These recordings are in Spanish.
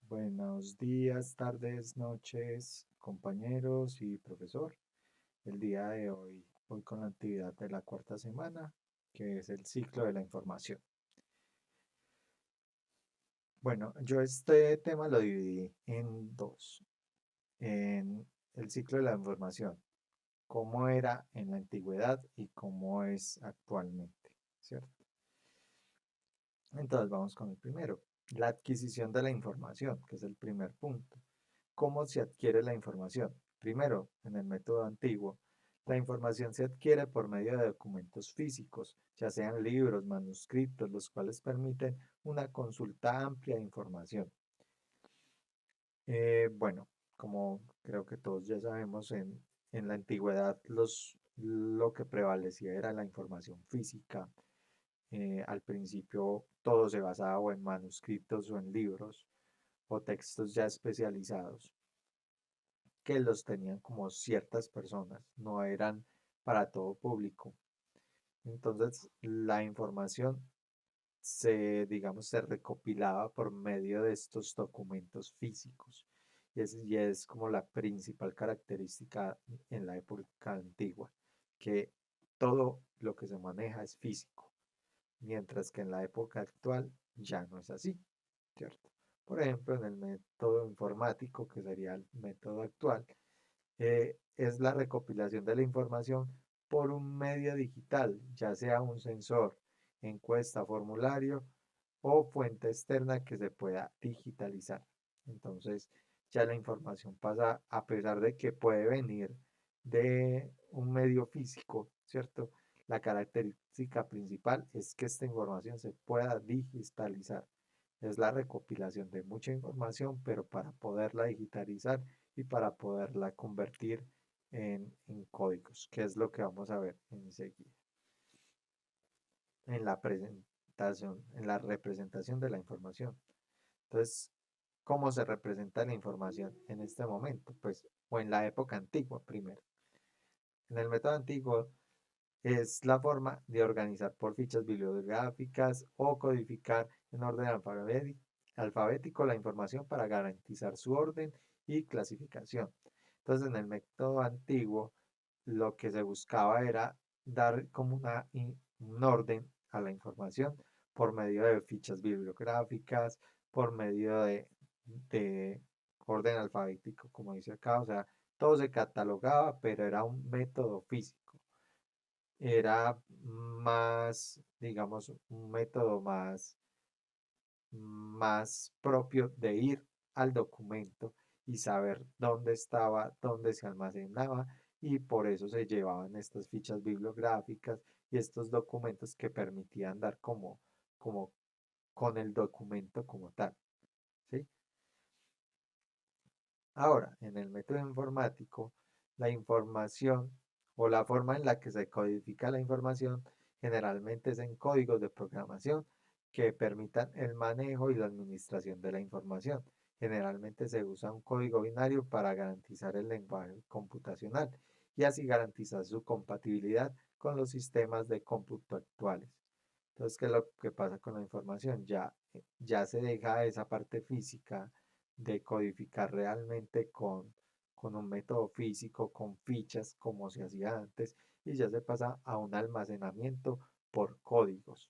Buenos días, tardes, noches, compañeros y profesor. El día de hoy voy con la actividad de la cuarta semana, que es el ciclo de la información. Bueno, yo este tema lo dividí en dos. En el ciclo de la información, cómo era en la antigüedad y cómo es actualmente, ¿cierto? Entonces vamos con el primero, la adquisición de la información, que es el primer punto. ¿Cómo se adquiere la información? Primero, en el método antiguo, la información se adquiere por medio de documentos físicos, ya sean libros, manuscritos, los cuales permiten una consulta amplia de información. Bueno, como creo que todos ya sabemos, en la antigüedad lo que prevalecía era la información física. Al principio todo se basaba o en manuscritos o en libros o textos ya especializados que los tenían como ciertas personas, no eran para todo público. Entonces, la información digamos, se recopilaba por medio de estos documentos físicos. Y es como la principal característica en la época antigua, que todo lo que se maneja es físico, mientras que en la época actual ya no es así, ¿cierto? Por ejemplo, en el método informático, que sería el método actual, es la recopilación de la información por un medio digital, ya sea un sensor, encuesta, formulario o fuente externa que se pueda digitalizar. Entonces, ya la información pasa, a pesar de que puede venir de un medio físico, ¿cierto? La característica principal es que esta información se pueda digitalizar. Es la recopilación de mucha información, pero para poderla digitalizar y para poderla convertir en códigos, que es lo que vamos a ver enseguida en la presentación, en la representación de la información. Entonces, ¿cómo se representa la información en este momento? Pues, o en la época antigua primero. En el método antiguo es la forma de organizar por fichas bibliográficas o codificar en orden alfabético la información para garantizar su orden y clasificación. Entonces, en el método antiguo, lo que se buscaba era dar como un orden a la información por medio de fichas bibliográficas, por medio de orden alfabético, como dice acá, o sea, todo se catalogaba, pero era un método físico. Era más, digamos, un método más propio de ir al documento y saber dónde estaba, dónde se almacenaba, y por eso se llevaban estas fichas bibliográficas y estos documentos que permitían dar como con el documento como tal, ¿sí? Ahora, en el método informático, la información o la forma en la que se codifica la información generalmente es en códigos de programación que permitan el manejo y la administración de la información. Generalmente se usa un código binario para garantizar el lenguaje computacional y así garantizar su compatibilidad con los sistemas de cómputo actuales. Entonces, ¿qué es lo que pasa con la información? Ya se deja esa parte física de codificar realmente con un método físico, con fichas como se hacía antes, y ya se pasa a un almacenamiento por códigos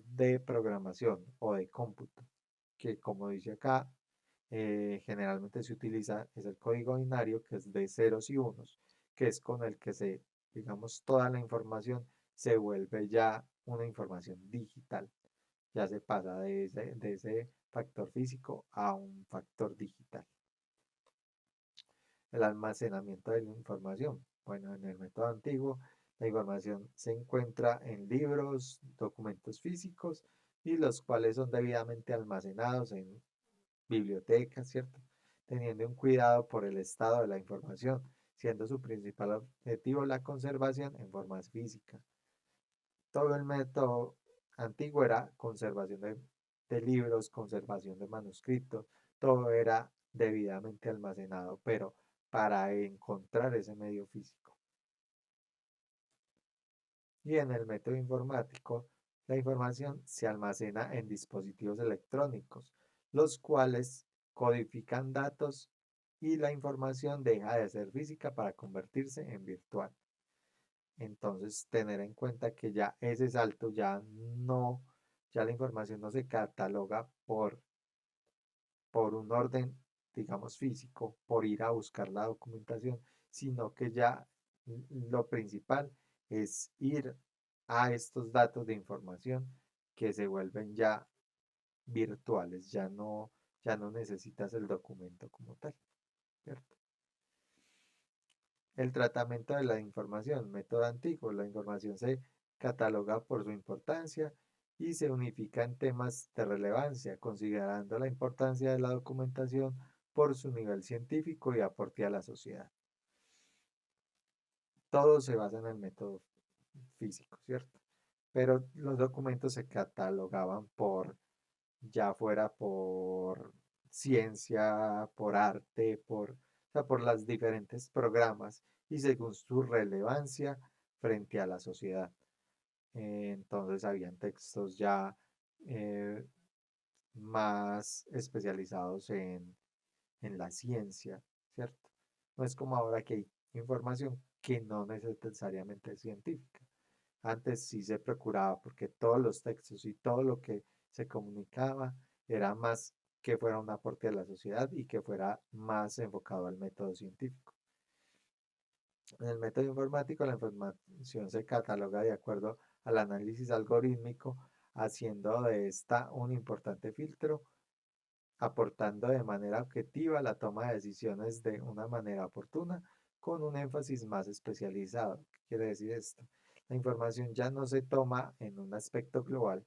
de programación o de cómputo, que como dice acá, generalmente se utiliza, es el código binario, que es de ceros y unos, que es con el que digamos, toda la información se vuelve ya una información digital. Ya se pasa de ese factor físico a un factor digital. El almacenamiento de la información. Bueno, en el método antiguo, la información se encuentra en libros, documentos físicos, y los cuales son debidamente almacenados en bibliotecas, ¿cierto? Teniendo un cuidado por el estado de la información, siendo su principal objetivo la conservación en formas físicas. Todo el método antiguo era conservación de libros, conservación de manuscritos, todo era debidamente almacenado, pero para encontrar ese medio físico. Y en el método informático, la información se almacena en dispositivos electrónicos, los cuales codifican datos y la información deja de ser física para convertirse en virtual. Entonces, tener en cuenta que ya ese salto ya la información no se cataloga por un orden, digamos, físico, por ir a buscar la documentación, sino que ya lo principal es ir a estos datos de información que se vuelven ya virtuales, ya no necesitas el documento como tal, ¿cierto? El tratamiento de la información, método antiguo. La información se cataloga por su importancia y se unifica en temas de relevancia, considerando la importancia de la documentación por su nivel científico y aporte a la sociedad. Todo se basa en el método físico, ¿cierto? Pero los documentos se catalogaban ya fuera por ciencia, por arte, o sea, por las diferentes programas y según su relevancia frente a la sociedad. Entonces habían textos ya eh, más especializados en la ciencia, ¿cierto? No es como ahora que hay información que no necesariamente es científica. Antes sí se procuraba porque todos los textos y todo lo que se comunicaba era más que fuera un aporte a la sociedad y que fuera más enfocado al método científico. En el método informático, la información se cataloga de acuerdo al análisis algorítmico, haciendo de esta un importante filtro, aportando de manera objetiva la toma de decisiones de una manera oportuna, con un énfasis más especializado. ¿Qué quiere decir esto? La información ya no se toma en un aspecto global,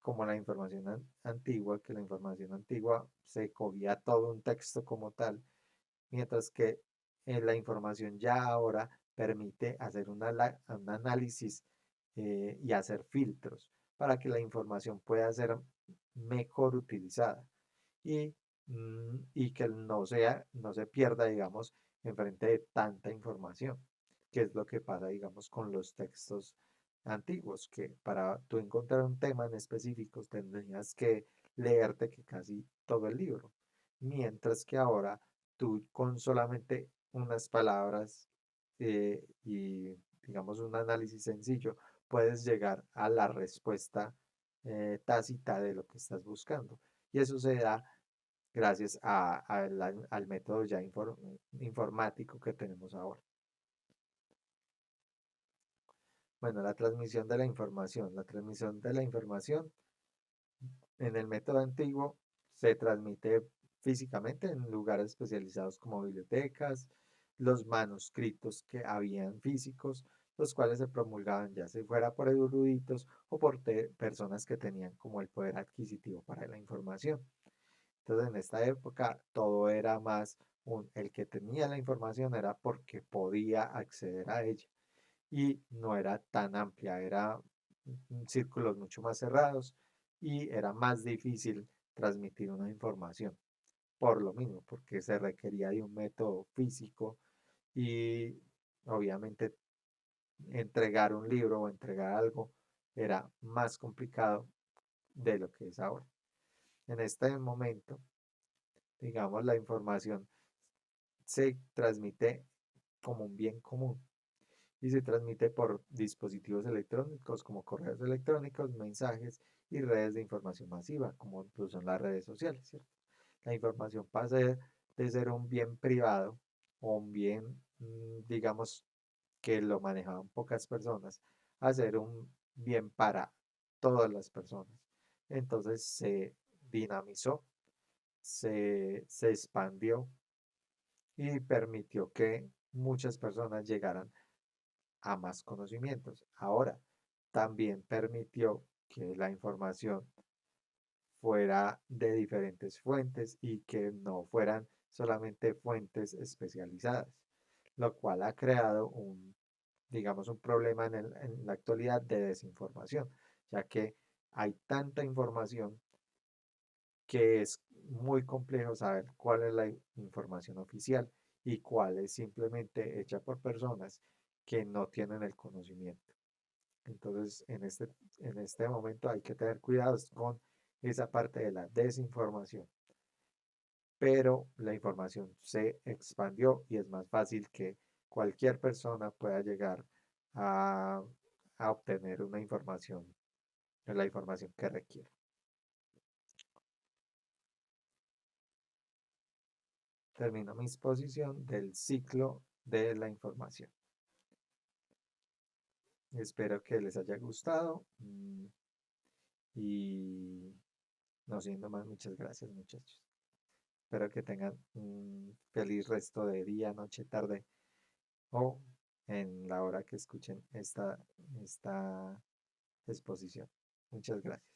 como la información antigua, que la información antigua se cogía todo un texto como tal, mientras que la información ya ahora permite hacer un análisis y hacer filtros para que la información pueda ser mejor utilizada y, y que no se pierda, digamos, en frente de tanta información, que es lo que pasa, digamos, con los textos antiguos, que para tú encontrar un tema en específico tendrías que leerte que casi todo el libro, mientras que ahora tú con solamente unas palabras y digamos un análisis sencillo puedes llegar a la respuesta tácita de lo que estás buscando. Y eso se da gracias al método ya informático que tenemos ahora. Bueno, la transmisión de la información. La transmisión de la información en el método antiguo se transmite físicamente en lugares especializados como bibliotecas, los manuscritos que habían físicos, los cuales se promulgaban ya sea fuera por eruditos o por personas que tenían como el poder adquisitivo para la información. Entonces, en esta época todo era más el que tenía la información era porque podía acceder a ella y no era tan amplia, era círculos mucho más cerrados y era más difícil transmitir una información por lo mismo, porque se requería de un método físico y obviamente entregar un libro o entregar algo era más complicado de lo que es ahora. En este momento, digamos, la información se transmite como un bien común y se transmite por dispositivos electrónicos como correos electrónicos, mensajes y redes de información masiva, como pues, son las redes sociales, ¿cierto? La información pasa de ser un bien privado o un bien, digamos, que lo manejaban pocas personas, a ser un bien para todas las personas. Entonces se dinamizó, se expandió y permitió que muchas personas llegaran a más conocimientos. Ahora, también permitió que la información fuera de diferentes fuentes y que no fueran solamente fuentes especializadas, lo cual ha creado digamos, un problema en la actualidad de desinformación, ya que hay tanta información que es muy complejo saber cuál es la información oficial y cuál es simplemente hecha por personas que no tienen el conocimiento. Entonces, en este momento hay que tener cuidado con esa parte de la desinformación, pero la información se expandió y es más fácil que cualquier persona pueda llegar a, a obtener una información, la información que requiere. Termino mi exposición del ciclo de la información. Espero que les haya gustado y no siendo más, muchas gracias muchachos. Espero que tengan un feliz resto de día, noche, tarde o en la hora que escuchen esta exposición. Muchas gracias.